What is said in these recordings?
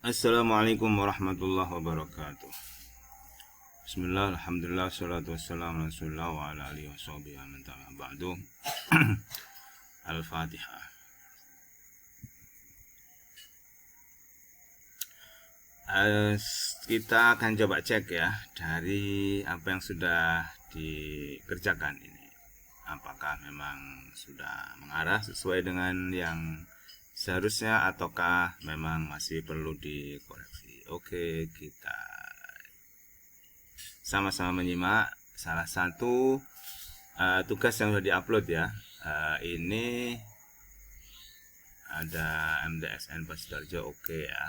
Assalamualaikum warahmatullahi wabarakatuh. Bismillah, alhamdulillah, salatu wassalamu ala rasulillah wa ala alihi wa sahbihi wa man tabi'ahum ba'du. Al-Fatihah. Kita akan coba cek ya dari apa yang sudah dikerjakan ini. Apakah memang sudah mengarah sesuai dengan yang seharusnya ataukah memang masih perlu dikoreksi. Oke, kita sama-sama menyimak salah satu tugas yang sudah diupload ya. Ini ada MDSN Pasidoarjo, oke ya.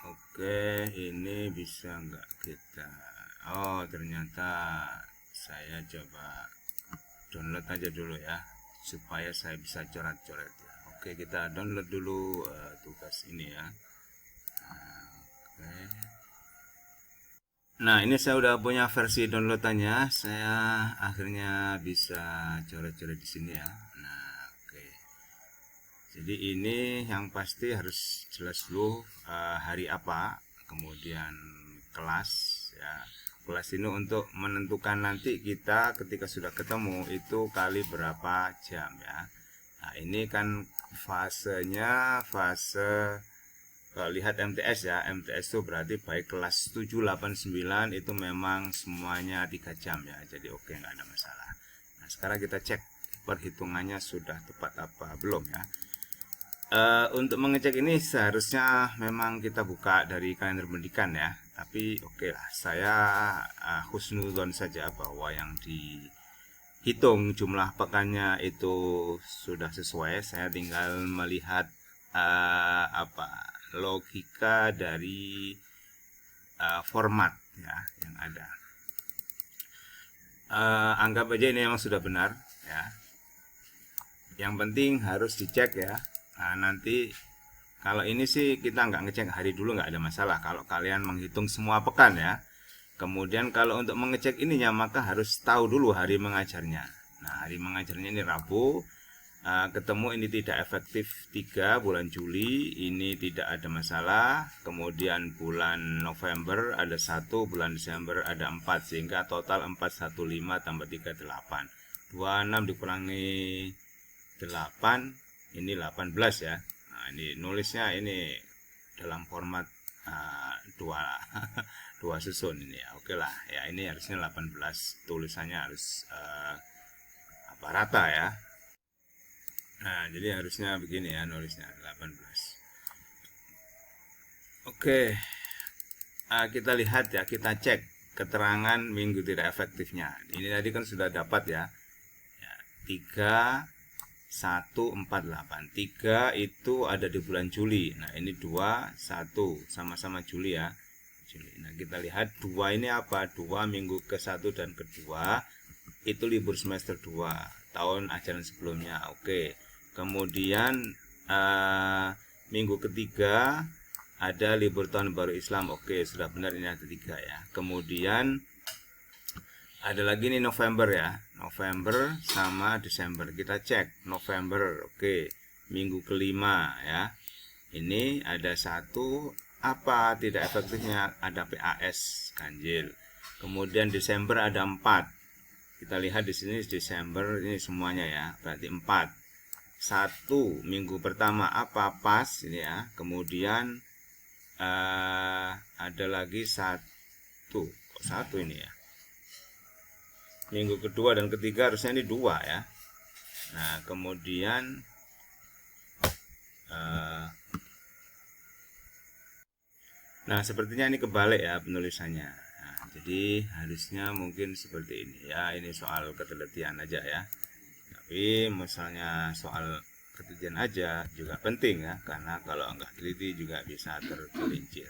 Oke, ini bisa nggak kita? Oh, ternyata saya coba download aja dulu ya, supaya saya bisa coret-coret ya. Oke, kita download dulu tugas ini ya. Oke. Nah, ini saya udah punya versi downloadannya. Saya akhirnya bisa coret-coret di sini ya. Nah, oke. Jadi ini yang pasti harus jelas dulu hari apa, kemudian kelas ya. Kelas ini untuk menentukan nanti kita ketika sudah ketemu itu kali berapa jam ya. Nah, ini kan fasenya fase. Kalau lihat MTS ya, MTS itu berarti baik kelas 7, 8, 9 itu memang semuanya 3 jam ya. Jadi oke, nggak ada masalah. Nah, sekarang kita cek perhitungannya sudah tepat apa belum ya. Untuk mengecek ini seharusnya memang kita buka dari kalender pendidikan ya. Tapi oke lah, saya husnuzon saja bahwa yang dihitung jumlah pekannya itu sudah sesuai. Saya tinggal melihat logika dari format ya yang ada. Anggap aja ini memang sudah benar ya. Yang penting harus dicek ya. Nah, nanti kalau ini sih kita nggak ngecek hari dulu, nggak ada masalah kalau kalian menghitung semua pekan ya. Kemudian kalau untuk mengecek ininya maka harus tahu dulu hari mengajarnya. Nah, hari mengajarnya ini Rabu. Ketemu ini tidak efektif 3 bulan Juli, ini tidak ada masalah. Kemudian bulan November ada 1, bulan Desember ada 4, sehingga total 415 tambah 3 8. 26 dikurangi 8 ini 18 ya. Nah, ini nulisnya ini dalam format dua dua susun ini ya. Oke lah ya, ini harusnya 18, tulisannya harus rata ya. Nah, jadi harusnya begini ya nulisnya 18. Oke, kita lihat ya, kita cek keterangan minggu tidak efektifnya. Ini tadi kan sudah dapat ya, 3, 1, 4, 8. 3 itu ada di bulan Juli. Nah, ini 2, 1 sama-sama Juli ya. Juli. Nah, kita lihat 2 ini apa? 2 minggu ke-1 dan ke-2 itu libur semester 2 tahun ajaran sebelumnya. Oke. Kemudian minggu ketiga ada libur tahun baru Islam. Oke, sudah benar, ini ada 3 ya. Kemudian ada lagi nih November ya. November sama Desember. Kita cek November. Oke, minggu kelima ya. Ini ada 1 apa tidak efektifnya, ada PAS ganjil. Kemudian Desember ada 4. Kita lihat di sini Desember ini semuanya ya, berarti 4. 1 minggu pertama apa pas ini ya. Kemudian ada lagi 1. Kok 1 ini ya? Minggu kedua dan ketiga harusnya ini 2 ya. Nah, kemudian nah, sepertinya ini kebalik ya penulisannya. Nah, jadi harusnya mungkin seperti ini ya. Ini soal ketelitian aja ya. Tapi misalnya soal ketelitian aja juga penting ya, karena kalau enggak teliti juga bisa tergelincir.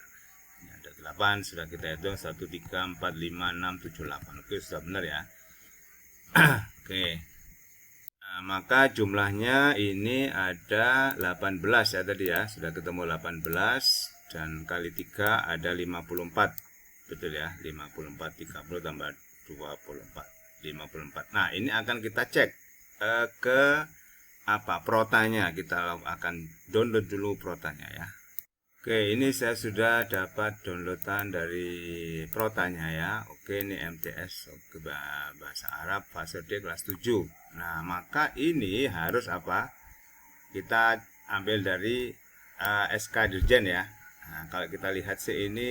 Ini ada 8, sudah kita hitung 1, 3, 4, 5, 6, 7, 8. Oke, sudah benar ya. Oke. Nah, maka jumlahnya ini ada 18 ya tadi ya. Sudah ketemu 18 dan kali 3 ada 54. Betul ya, 54, 30 tambah 24, 54. Nah, ini akan kita cek ke protanya. Kita akan download dulu protanya ya. Oke, ini saya sudah dapat downloadan dari protanya ya. Oke, ini MTS, oke, bahasa Arab fase D kelas 7. Nah, maka ini harus kita ambil dari SK Dirjen ya. Nah, kalau kita lihat sih ini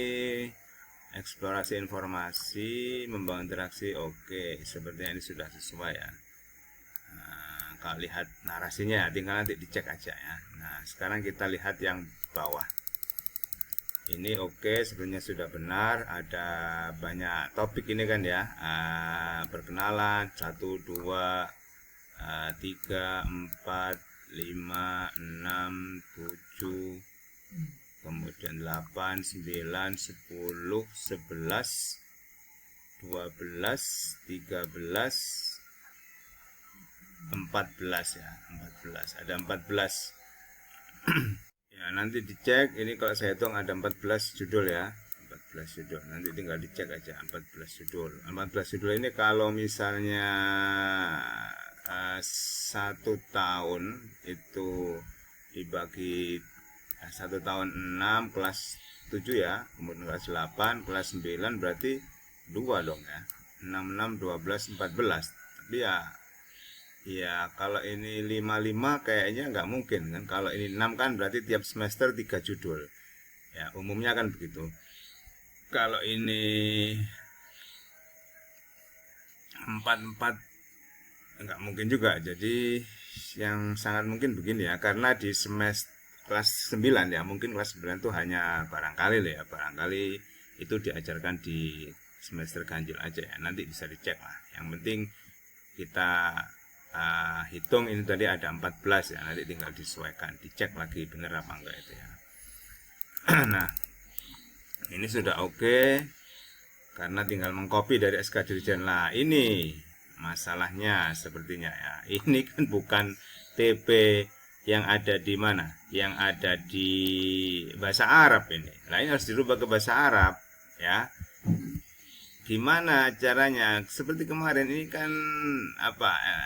eksplorasi informasi, membangun interaksi, oke, sepertinya ini sudah sesuai ya. Nah, kalau lihat narasinya tinggal nanti dicek aja ya. Nah, sekarang kita lihat yang bawah. Ini oke, sebenarnya sudah benar. Ada banyak topik ini kan ya. Perkenalan 1, 2, 3, 4, 5, 6, 7, kemudian 8, 9, 10, 11, 12, 13, 14 ya. 14, ada 14. Ya, nanti dicek. Ini kalau saya hitung ada 14 judul ya. 14 judul. Nanti tinggal dicek aja 14 judul. 14 judul ini kalau misalnya 1 tahun itu dibagi 1 tahun 6, kelas 7 ya. Kemudian kelas 8, kelas 9 berarti 2 dong ya. 6, 6, 12, 14. Tapi ya kalau ini 55 kayaknya nggak mungkin kan. Kalau ini 6 kan berarti tiap semester 3 judul ya, umumnya kan begitu. Kalau ini 4 nggak mungkin juga. Jadi yang sangat mungkin begini ya, karena di semester kelas 9 ya, mungkin kelas 9 itu hanya barangkali ya, barangkali itu diajarkan di semester ganjil aja ya. Nanti bisa dicek lah. Yang penting kita hitung ini tadi ada 14 ya, nanti tinggal disesuaikan, dicek lagi bener apa enggak itu ya. Nah, ini sudah oke, karena tinggal mengcopy dari SK Dirjen lah. Ini masalahnya sepertinya ya, ini kan bukan TP yang ada di mana, yang ada di bahasa Arab ini. Nah, ini harus dirubah ke bahasa Arab ya. Gimana caranya? Seperti kemarin ini kan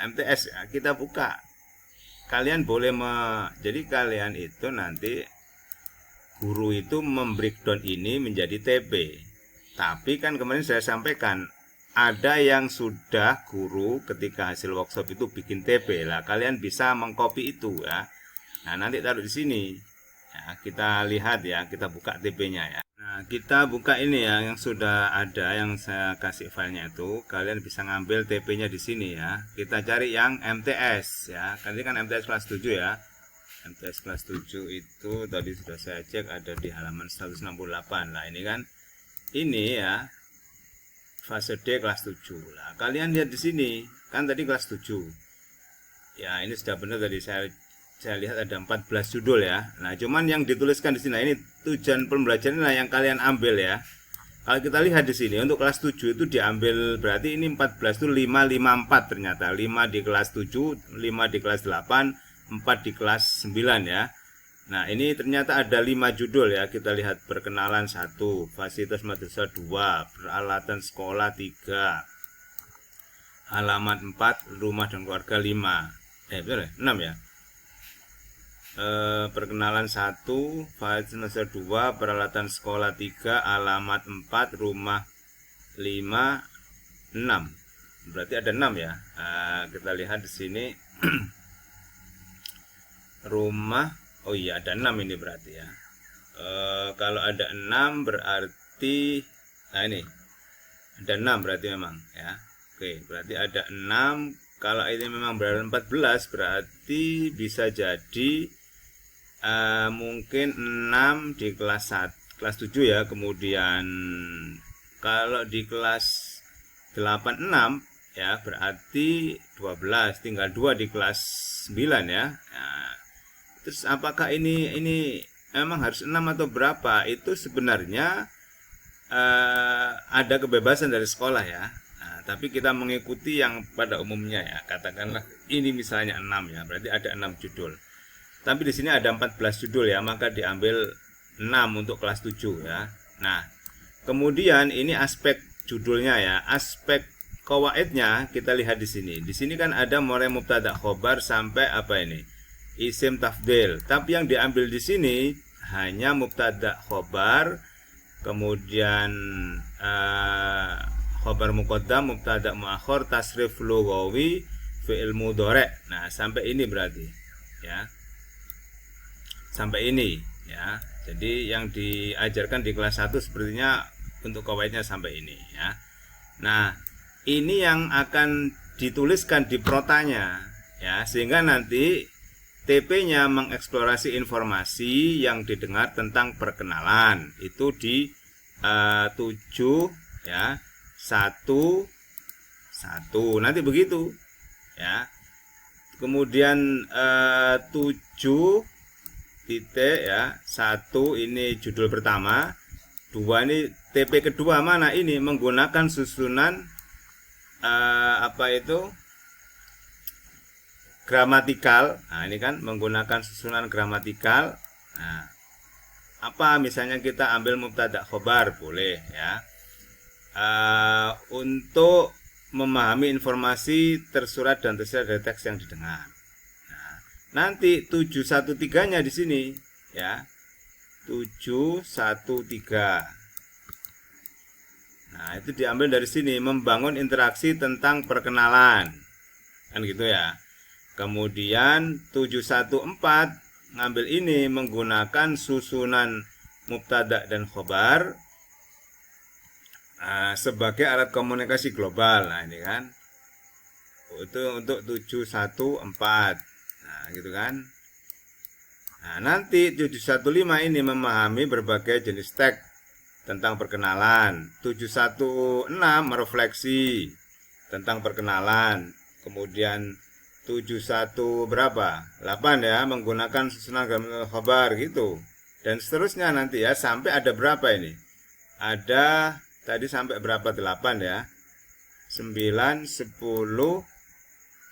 MTS ya, kita buka. Kalian boleh jadi kalian itu nanti guru itu membreakdown ini menjadi TP. Tapi kan kemarin saya sampaikan ada yang sudah guru ketika hasil workshop itu bikin TP lah. Kalian bisa mengcopy itu ya. Nah, nanti taruh di sini. Ya, kita lihat ya, kita buka TP-nya ya. Nah, kita buka ini ya, yang sudah ada, yang saya kasih filenya itu. Kalian bisa ngambil TP-nya di sini ya. Kita cari yang MTS ya. Ini kan MTS kelas 7 ya. MTS kelas 7 itu tadi sudah saya cek ada di halaman 168. Nah, ini kan ini ya. Fase D kelas 7. Lah, kalian lihat di sini, kan tadi kelas 7. Ya, ini sudah benar tadi saya lihat ada 14 judul ya. Nah, cuman yang dituliskan di sini, nah ini tujuan pembelajaran yang kalian ambil ya. Kalau kita lihat di sini untuk kelas 7 itu diambil, berarti ini 14 itu 5, 5, 4 ternyata. 5 di kelas 7, 5 di kelas 8, 4 di kelas 9 ya. Nah, ini ternyata ada 5 judul ya. Kita lihat perkenalan 1, fasilitas madrasah 2, peralatan sekolah 3, halaman 4, rumah dan keluarga 5. Betul ya? 6 ya. Perkenalan 1, fasilitas 2, peralatan sekolah 3, alamat 4, rumah 5, 6. Berarti ada 6 ya. Kita lihat di sini rumah, oh iya ada 6 ini berarti ya. Kalau ada 6 berarti, nah ini ada 6 berarti memang ya. Oke, berarti ada 6. Kalau ini memang berada 14 berarti bisa jadi mungkin 6 di kelas 7 ya. Kemudian kalau di kelas 8 6 ya berarti 12, tinggal 2 di kelas 9 ya. Nah, terus apakah ini memang harus 6 atau berapa? Itu sebenarnya ada kebebasan dari sekolah ya. Nah, tapi kita mengikuti yang pada umumnya ya. Katakanlah ini misalnya 6 ya, berarti ada 6 judul. Tapi di sini ada 14 judul ya, maka diambil 6 untuk kelas 7 ya. Nah, kemudian ini aspek judulnya ya, aspek qawaidnya kita lihat di sini. Di sini kan ada mulai mubtada khobar sampai apa ini? Isim tafdil. Tapi yang diambil di sini hanya mubtada khobar, kemudian khobar muqaddam, mubtada muakhir, tasrif lughawi, fi'il mudhari'. Nah, sampai ini berarti ya. Sampai ini ya. Jadi yang diajarkan di kelas 1 sepertinya untuk kawaidnya sampai ini ya. Nah, ini yang akan dituliskan di protanya ya, sehingga nanti TP-nya mengeksplorasi informasi yang didengar tentang perkenalan. Itu di 7 ya, 1 1 nanti begitu ya. Kemudian 7 titik ya, 1 ini judul pertama, 2 ini TP kedua, mana ini menggunakan susunan apa itu gramatikal. Nah, ini kan menggunakan susunan gramatikal. Nah, apa misalnya kita ambil mubtada khobar boleh ya, untuk memahami informasi tersurat dan tersirat dari teks yang didengar. Nanti 713-nya di sini ya. 713. Nah, itu diambil dari sini, membangun interaksi tentang perkenalan. Kan gitu ya. Kemudian 714 ngambil ini menggunakan susunan mubtada dan khobar sebagai alat komunikasi global. Nah, ini kan. Itu untuk 714. Nah, gitu kan. Nah, nanti 715 ini memahami berbagai jenis teks tentang perkenalan. 716 merefleksi tentang perkenalan. Kemudian 71 berapa? 8 ya, menggunakan susunan khabar gitu. Dan seterusnya nanti ya, sampai ada berapa ini? Ada tadi sampai berapa? 8 ya. 9, 10,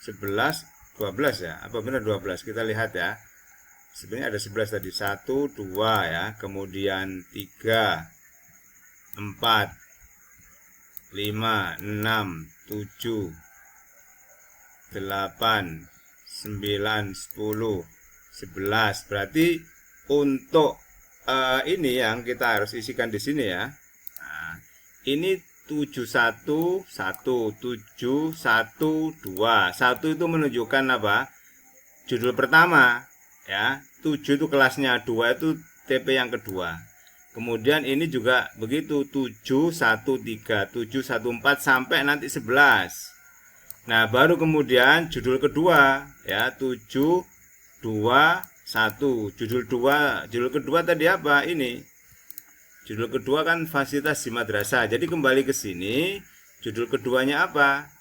11, 12 ya, apa benar 12? Kita lihat ya. Sebenarnya ada 11 tadi. 1, 2 ya, kemudian 3, 4, 5, 6, 7, 8, 9, 10, 11. Berarti untuk ini yang kita harus isikan di sini ya. Nah, ini 71, 1, 7, 1, 2. 1 itu menunjukkan apa? Judul pertama ya. 7 itu kelasnya, 2 itu TP yang kedua. Kemudian ini juga begitu, 7, 1, 3, 7, 1, 4 sampai nanti 11. Nah, baru kemudian judul kedua ya, 7, 2, 1. Judul kedua tadi apa? Ini. Judul kedua kan fasilitas di madrasah. Jadi kembali ke sini, judul keduanya apa?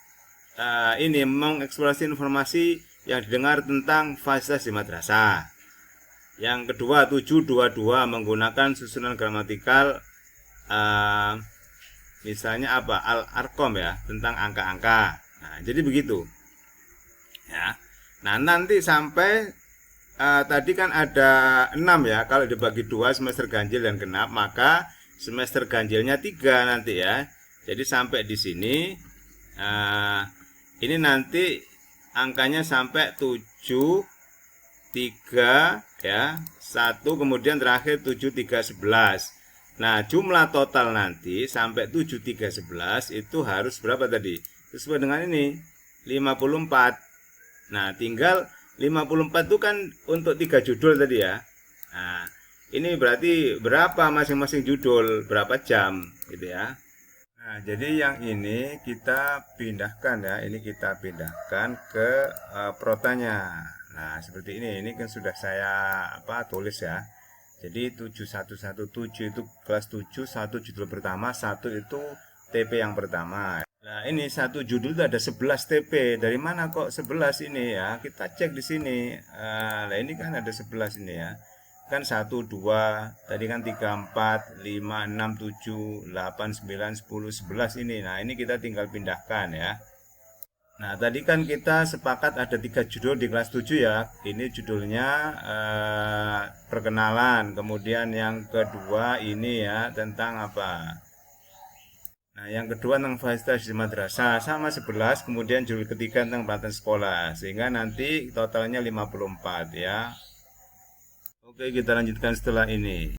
Ini mengeksplorasi informasi yang didengar tentang fasilitas di madrasah. Yang kedua 722 menggunakan susunan gramatikal, misalnya apa? Al-Arqam ya, tentang angka-angka. Nah, jadi begitu. Ya. Nah, nanti sampai tadi kan ada 6 ya. Kalau dibagi 2 semester ganjil dan genap, maka semester ganjilnya 3 nanti ya. Jadi sampai di sini ini nanti angkanya sampai 7, 3 ya, 1, kemudian terakhir 7, 3, 11. Nah, jumlah total nanti sampai 7, 3, 11 itu harus berapa tadi? Sesuai dengan ini 54. Nah, tinggal 54 itu kan untuk 3 judul tadi ya. Nah, ini berarti berapa masing-masing judul, berapa jam gitu ya. Nah, jadi yang ini kita pindahkan ya. Ini kita pindahkan ke protanya. Nah, seperti ini kan sudah saya tulis ya. Jadi 7117 itu kelas 7, 1 judul pertama, 1 itu TP yang pertama. Nah, ini satu judul itu ada 11 TP. Dari mana kok 11 ini ya? Kita cek di sini. Nah, ini kan ada 11 ini ya. Kan 1, 2, tadi kan 3, 4, 5, 6, 7, 8, 9, 10, 11 ini. Nah, ini kita tinggal pindahkan ya. Nah, tadi kan kita sepakat ada 3 judul di kelas 7 ya. Ini judulnya perkenalan. Kemudian yang kedua ini ya tentang apa? Nah, yang kedua tentang fasilitas di madrasah sama 11, kemudian judul ketiga tentang pelatihan sekolah, sehingga nanti totalnya 54 ya. Oke, kita lanjutkan setelah ini.